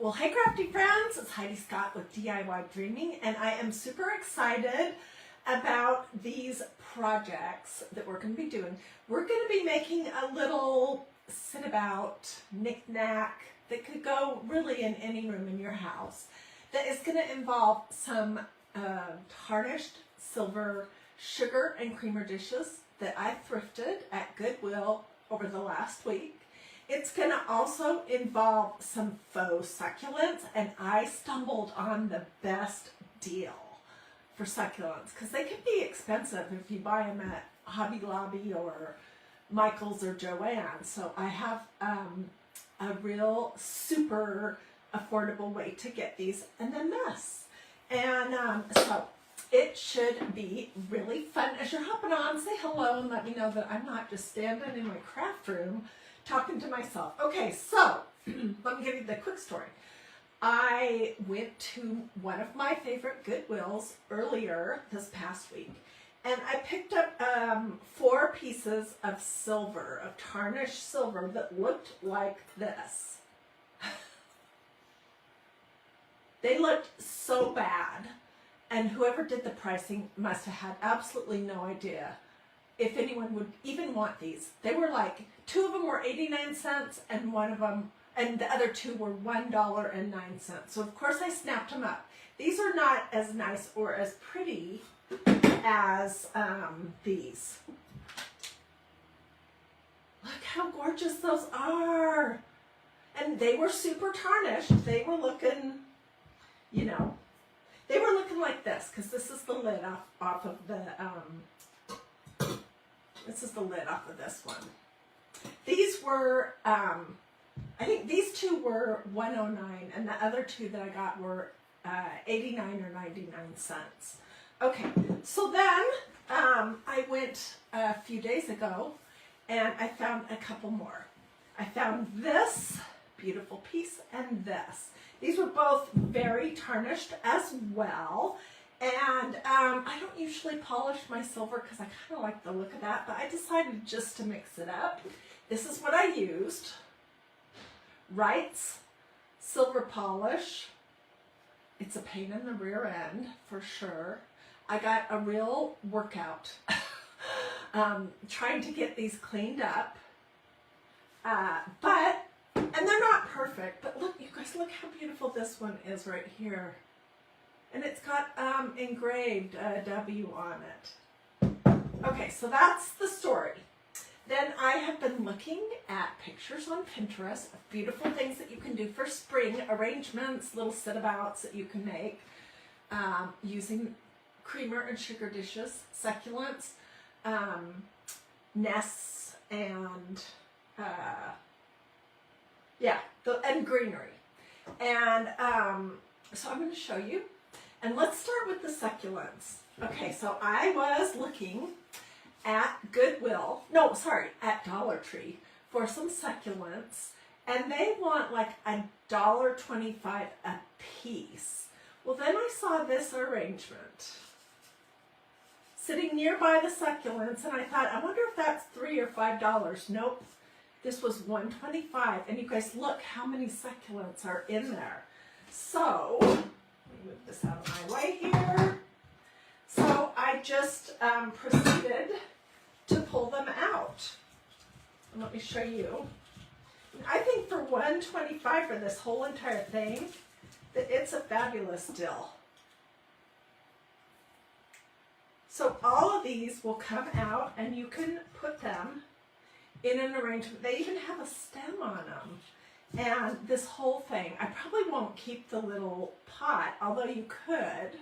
Well, hey crafty friends, it's Hiedi Scott with DiyDreaming, and I am super excited about these projects that we're going to be doing. We're going to be making a little sit-about knick-knack that could go really in any room in your house that is going to involve some tarnished silver sugar and creamer dishes that I thrifted at Goodwill over the last week. It's going to also involve some faux succulents, and I stumbled on the best deal for succulents because they can be expensive if you buy them at Hobby Lobby or Michael's or Joann's. So I have a real super affordable way to get these and then this. And so it should be really fun. As you're hopping on, say hello and let me know that I'm not just standing in my craft room talking to myself. Okay, so let me give you the quick story. I went to one of my favorite Goodwills earlier this past week, and I picked up 4 pieces of silver, of tarnished silver that looked like this. They looked so bad, and whoever did the pricing must have had absolutely no idea if anyone would even want these. They were like, 2 of them were 89 cents and the other 2 were $1.09. So of course I snapped them up. These are not as nice or as pretty as these. Look how gorgeous those are. And they were super tarnished. They were looking, you know, they were looking like this, because this is the lid off of the, this is the lid off of this one. These were, I think these 2 were $1.09, and the other 2 that I got were 89 or 99 cents. Okay, so then I went a few days ago, and I found a couple more. I found this beautiful piece and this. These were both very tarnished as well. And I don't usually polish my silver because I kind of like the look of that, but I decided just to mix it up. This is what I used. Wright's silver polish. It's a pain in the rear end for sure. I got a real workout trying to get these cleaned up. And they're not perfect, but look, you guys, look how beautiful this one is right here. And it's got engraved a W on it. Okay, so that's the story. Then I have been looking at pictures on Pinterest of beautiful things that you can do for spring arrangements, little sit-abouts that you can make using creamer and sugar dishes, succulents, nests, and and greenery. And so I'm going to show you. And let's start with the succulents. Okay, so I was looking at Goodwill, at Dollar Tree for some succulents, and they want like $1.25 a piece. Well, then I saw this arrangement sitting nearby the succulents, and I thought, I wonder if that's $3 or $5. Nope, this was $1.25, and you guys look how many succulents are in there. So move this out of my way here. So I just proceeded to pull them out. And let me show you. I think for $1.25 for this whole entire thing, that it's a fabulous deal. So all of these will come out and you can put them in an arrangement. They even have a stem on them. And this whole thing, I probably won't keep the little pot, although you could.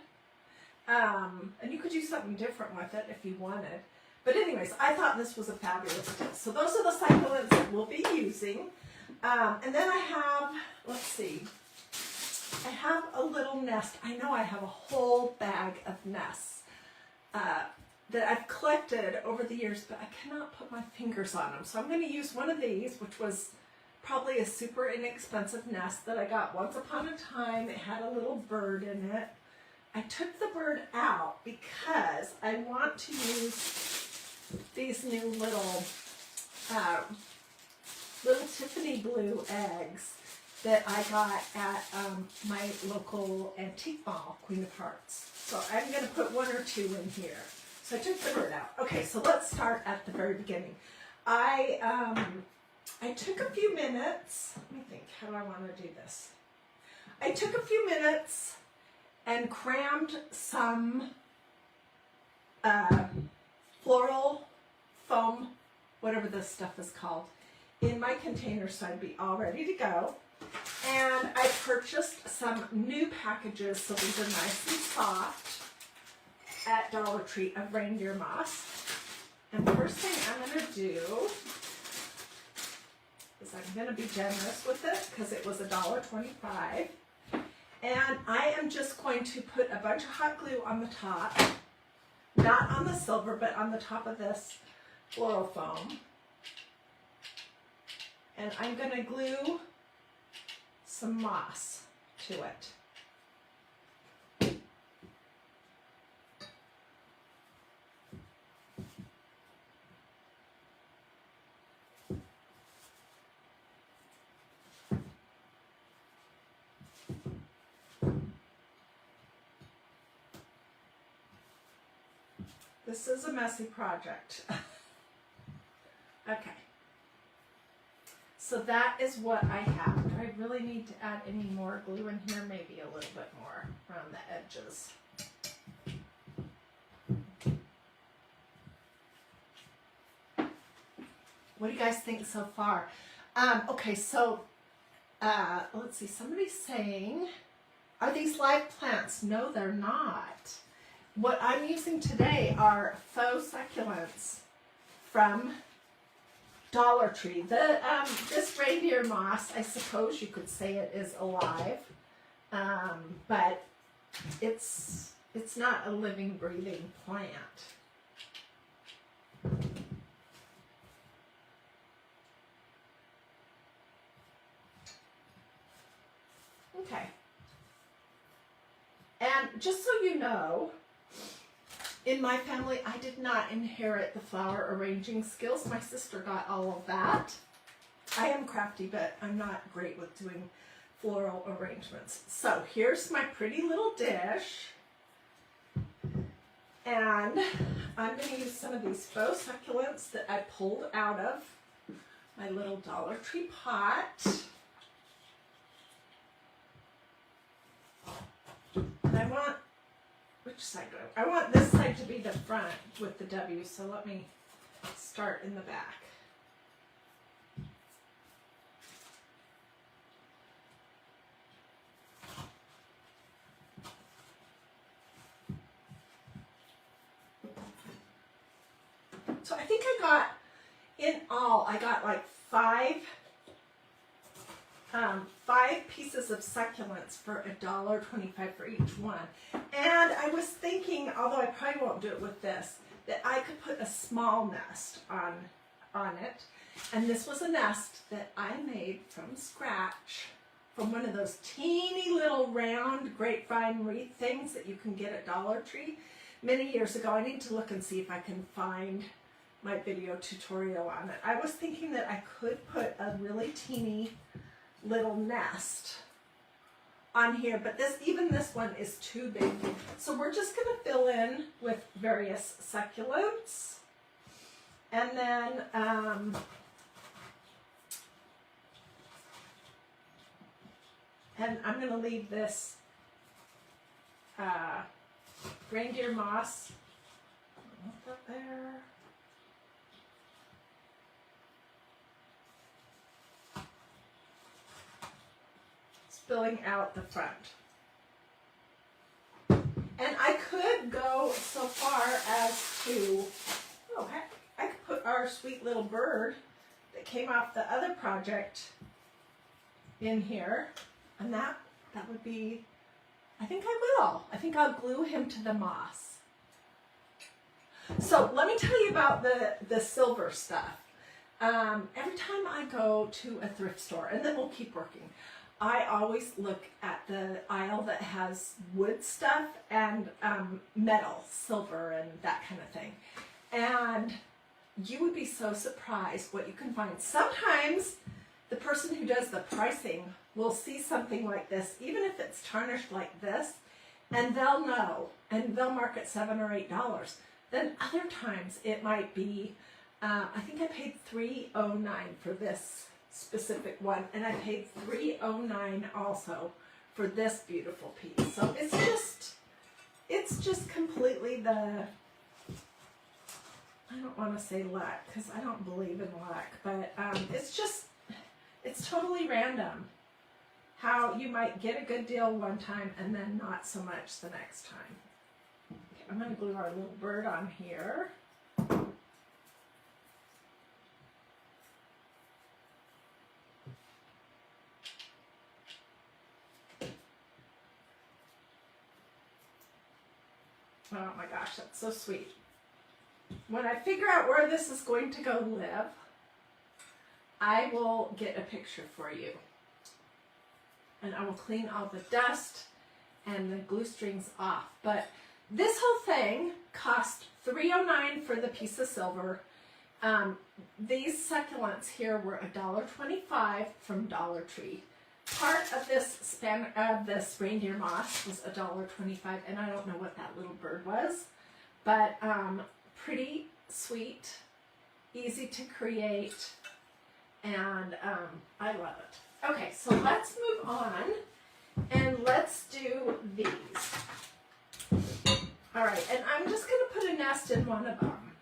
And you could do something different with it if you wanted. But anyways, I thought this was a fabulous deal. So those are the succulents that we'll be using. And then I have, let's see, I have a little nest. I know I have a whole bag of nests that I've collected over the years, but I cannot put my fingers on them. So I'm going to use one of these, which was probably a super inexpensive nest that I got once upon a time. It had a little bird in it. I took the bird out because I want to use these new little Tiffany blue eggs that I got at my local antique mall, Queen of Hearts. So I'm going to put 1 or 2 in here. So I took the bird out. Okay, so let's start at the very beginning. I took a few minutes. Let me think, how do I want to do this? I took a few minutes and crammed some floral foam, whatever this stuff is called, in my container so I'd be all ready to go. And I purchased some new packages, so these are nice and soft, at Dollar Tree of reindeer moss. And the first thing I'm going to do is I'm going to be generous with it because it was $1.25. And I am just going to put a bunch of hot glue on the top, not on the silver, but on the top of this floral foam. And I'm going to glue some moss to it. This is a messy project. Okay. So that is what I have. Do I really need to add any more glue in here? Maybe a little bit more around the edges. What do you guys think so far? Okay, so let's see. Somebody's saying, are these live plants? No, they're not. What I'm using today are faux succulents from Dollar Tree. This reindeer moss, I suppose you could say it is alive, but it's not a living, breathing plant. Okay. And just so you know, in my family, I did not inherit the flower arranging skills. My sister got all of that. I am crafty, but I'm not great with doing floral arrangements. So here's my pretty little dish. And I'm going to use some of these faux succulents that I pulled out of my little Dollar Tree pot. And I want, which side do I want this side to be the front with the W, so let me start in the back. So I think in all, I got like five pieces of succulents for $1.25 for each one. And I was thinking, although I probably won't do it with this, that I could put a small nest on it. And this was a nest that I made from scratch from one of those teeny little round grapevine wreath things that you can get at Dollar Tree many years ago. I need to look and see if I can find my video tutorial on it. I was thinking that I could put a really teeny little nest on here, but even this one is too big. So we're just going to fill in with various succulents. And then and I'm going to leave this reindeer moss up there. Spilling out the front. And I could go so far as to, oh heck, I could put our sweet little bird that came off the other project in here. And that would be, I think I will. I think I'll glue him to the moss. So let me tell you about the silver stuff. Every time I go to a thrift store, and then we'll keep working, I always look at the aisle that has wood stuff and metal, silver, and that kind of thing. And you would be so surprised what you can find. Sometimes the person who does the pricing will see something like this, even if it's tarnished like this, and they'll know, and they'll mark it $7 or $8. Then other times it might be, I think I paid $3.09 for this specific one, and I paid $3.09 also for this beautiful piece. So it's just completely the, I don't want to say luck, because I don't believe in luck, but it's totally random how you might get a good deal one time and then not so much the next time. Okay, I'm going to glue our little bird on here. Oh my gosh, that's so sweet. When I figure out where this is going to go live, I will get a picture for you. And I will clean all the dust and the glue strings off. But this whole thing cost $3.09 for the piece of silver. These succulents here were $1.25 from Dollar Tree. Part of this reindeer moss was $1.25, and I don't know what that little bird was, but pretty sweet, easy to create, and I love it. Okay, so let's move on and let's do these. All right, and I'm just going to put a nest in one of them.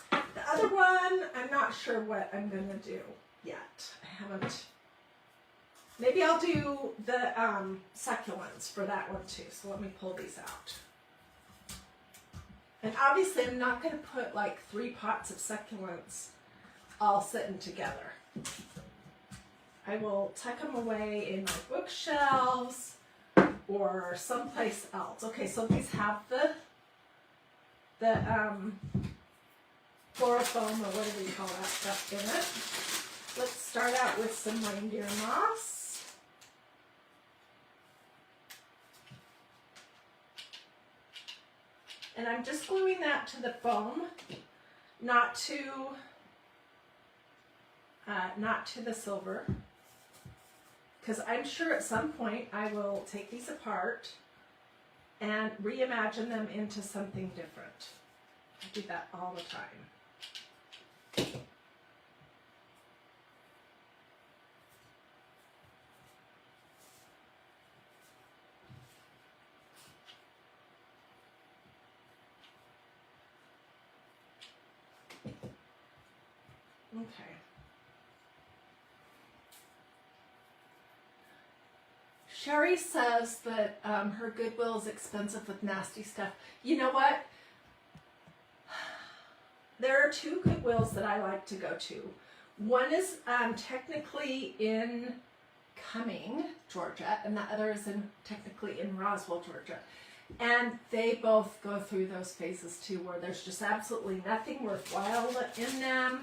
The other one, I'm not sure what I'm going to do yet. I haven't. Maybe I'll do the succulents for that one too. So let me pull these out. And obviously I'm not going to put like 3 pots of succulents all sitting together. I will tuck them away in my bookshelves or someplace else. Okay, so these have the chloroform or whatever you call that stuff in it. Let's start out with some reindeer moss. And I'm just gluing that to the foam, not to the silver, because I'm sure at some point I will take these apart and reimagine them into something different. I do that all the time. Okay. Sherry says that her Goodwill is expensive with nasty stuff. You know what? There are 2 Goodwills that I like to go to. One is technically in Cumming, Georgia, and the other is technically in Roswell, Georgia. And they both go through those phases too, where there's just absolutely nothing worthwhile in them.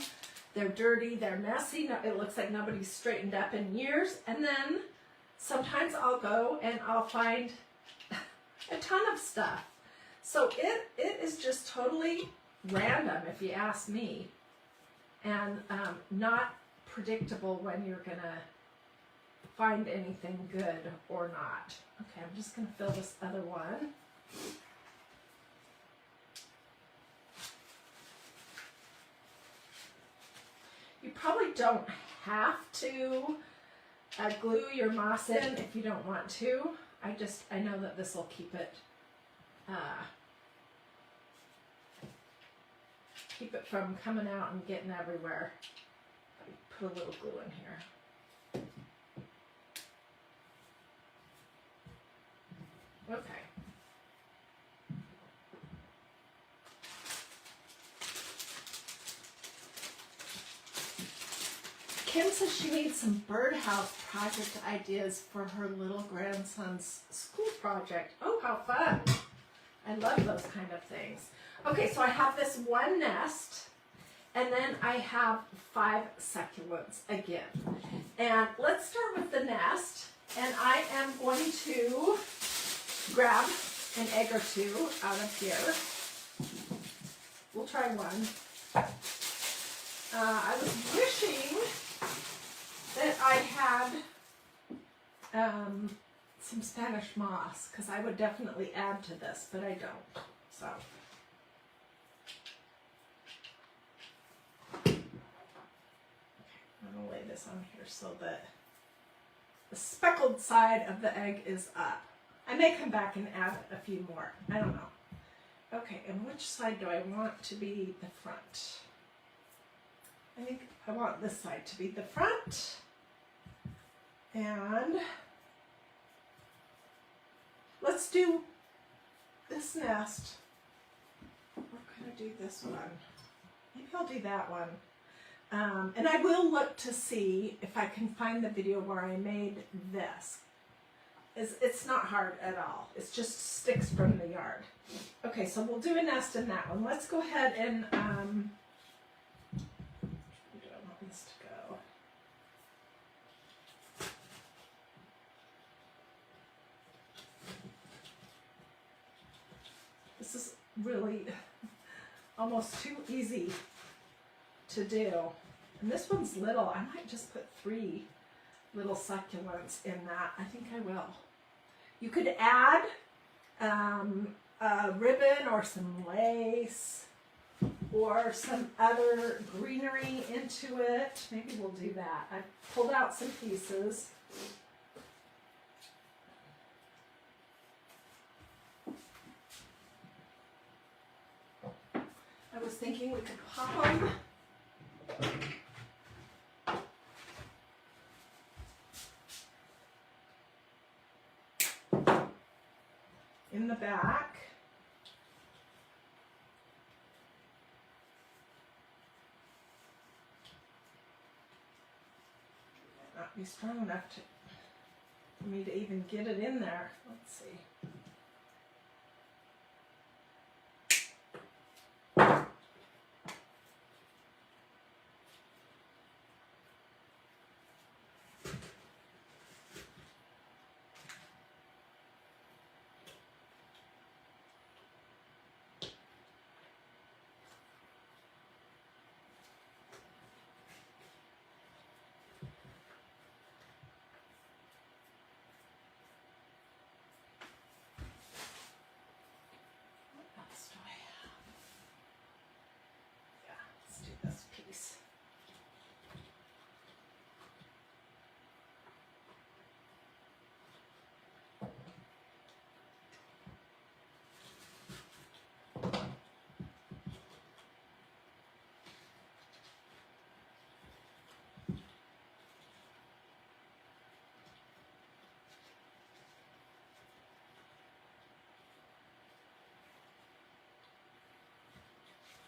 They're dirty, they're messy, it looks like nobody's straightened up in years. And then sometimes I'll go and I'll find a ton of stuff. So it is just totally random, if you ask me, and not predictable when you're gonna find anything good or not. Okay, I'm just gonna fill this other one. You probably don't have to glue your moss in if you don't want to. I know that this will keep it from coming out and getting everywhere. Put a little glue in here. Okay. Kim says she needs some birdhouse project ideas for her little grandson's school project. Oh, how fun. I love those kind of things. Okay, so I have this one nest, and then I have 5 succulents again. And let's start with the nest, and I am going to grab an egg or 2 out of here. We'll try one. I was wishing add some Spanish moss, because I would definitely add to this, but I don't. So. Okay, I'm going to lay this on here so that the speckled side of the egg is up. I may come back and add a few more. I don't know. Okay, and which side do I want to be the front? I think I want this side to be the front. And let's do this nest. We're going to do this one. Maybe I'll do that one. And I will look to see if I can find the video where I made this. It's not hard at all. It's just sticks from the yard. Okay, so we'll do a nest in that one. Let's go ahead and where do I want this to go? This is really almost too easy to do. And this one's little. I might just put 3 little succulents in that. I think I will. You could add a ribbon or some lace or some other greenery into it. Maybe we'll do that. I pulled out some pieces. I was thinking we could pop them. In the back. Might not be strong enough for me to even get it in there. Let's see.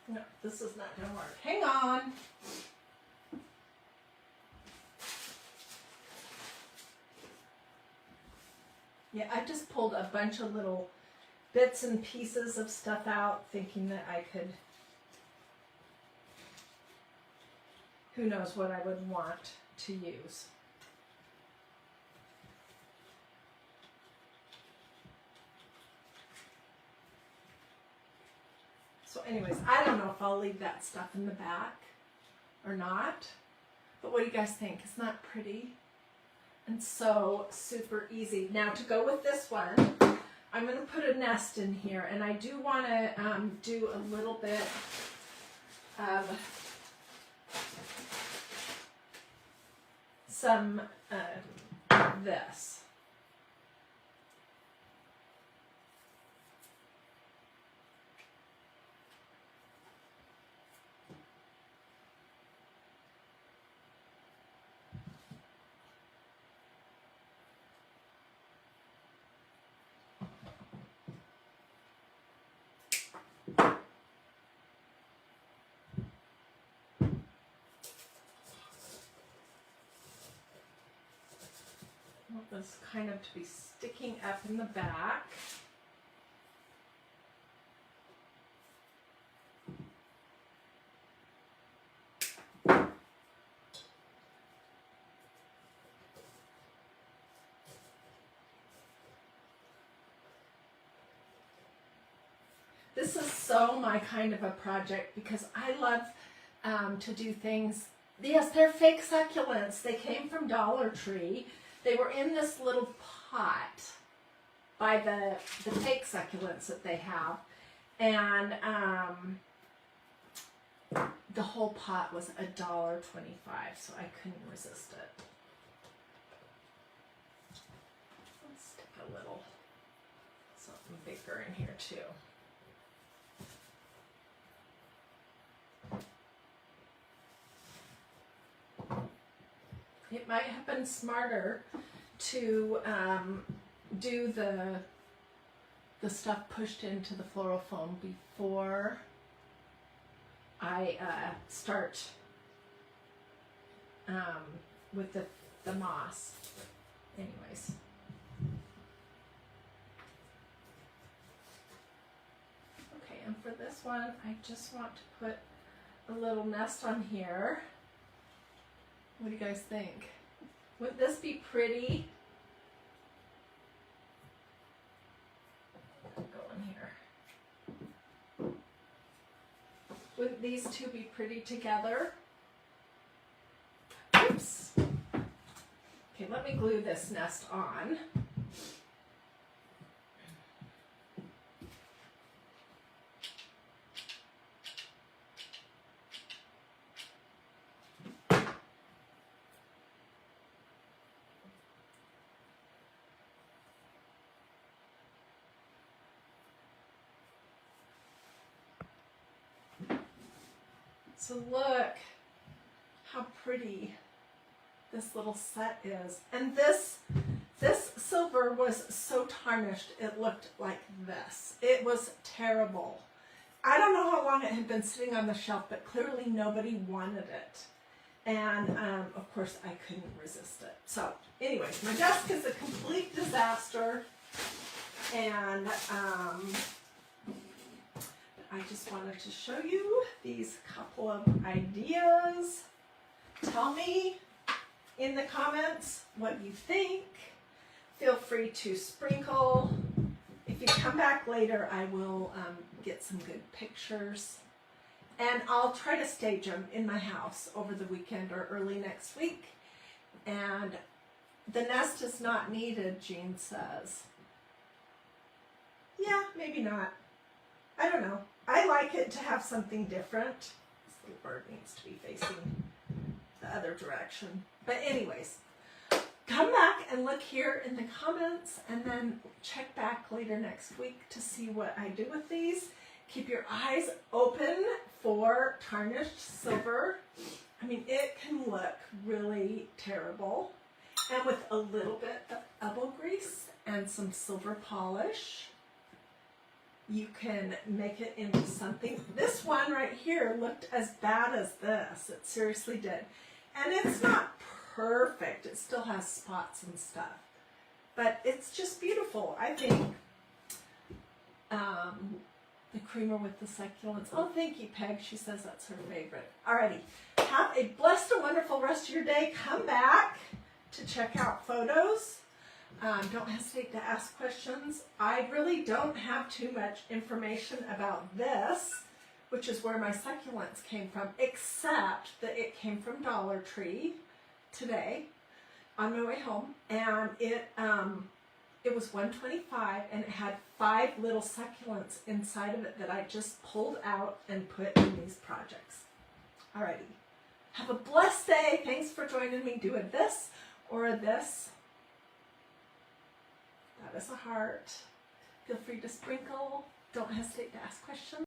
No, this is not going to work. Hang on. Yeah, I just pulled a bunch of little bits and pieces of stuff out, thinking that I could, who knows what I would want to use. So anyways, I don't know if I'll leave that stuff in the back or not, but what do you guys think? Isn't that pretty? And so super easy. Now to go with this one, I'm going to put a nest in here, and I do want to do a little bit of some this. I want this kind of to be sticking up in the back. This is so my kind of a project because I love to do things Yes, they're fake succulents. They came from Dollar Tree. They were in this little pot by the fake succulents that they have. And the whole pot was $1.25, so I couldn't resist it. Let's stick a little something bigger in here too. It might have been smarter to do the stuff pushed into the floral foam before I start with the moss. Anyways. Okay, and for this one, I just want to put a little nest on here. What do you guys think? Wouldn't this be pretty? Go in here. Wouldn't these two be pretty together? Oops. Okay, let me glue this nest on. So look how pretty this little set is. And this silver was so tarnished, it looked like this. It was terrible. I don't know how long it had been sitting on the shelf, but clearly nobody wanted it. And of course I couldn't resist it. So anyways, my desk is a complete disaster. And I just wanted to show you these couple of ideas. Tell me in the comments what you think. Feel free to sprinkle. If you come back later, I will get some good pictures. And I'll try to stage them in my house over the weekend or early next week. And the nest is not needed, Jean says. Yeah, maybe not. I don't know. I like it to have something different. This little bird needs to be facing the other direction. But anyways, come back and look here in the comments and then check back later next week to see what I do with these. Keep your eyes open for tarnished silver. I mean, it can look really terrible. And with a little bit of elbow grease and some silver polish, you can make it into something. This one right here looked as bad as this. It seriously did. And it's not perfect. It still has spots and stuff. But it's just beautiful. I think the creamer with the succulents. Oh, thank you, Peg. She says that's her favorite. Alrighty. Have a blessed and wonderful rest of your day. Come back to check out photos. Don't hesitate to ask questions. I really don't have too much information about this, which is where my succulents came from, except that it came from Dollar Tree today on my way home, and it was $1.25, and it had 5 little succulents inside of it that I just pulled out and put in these projects. Alrighty. Have a blessed day. Thanks for joining me. Do a this or a this. That is a heart. Feel free to sprinkle. Don't hesitate to ask questions.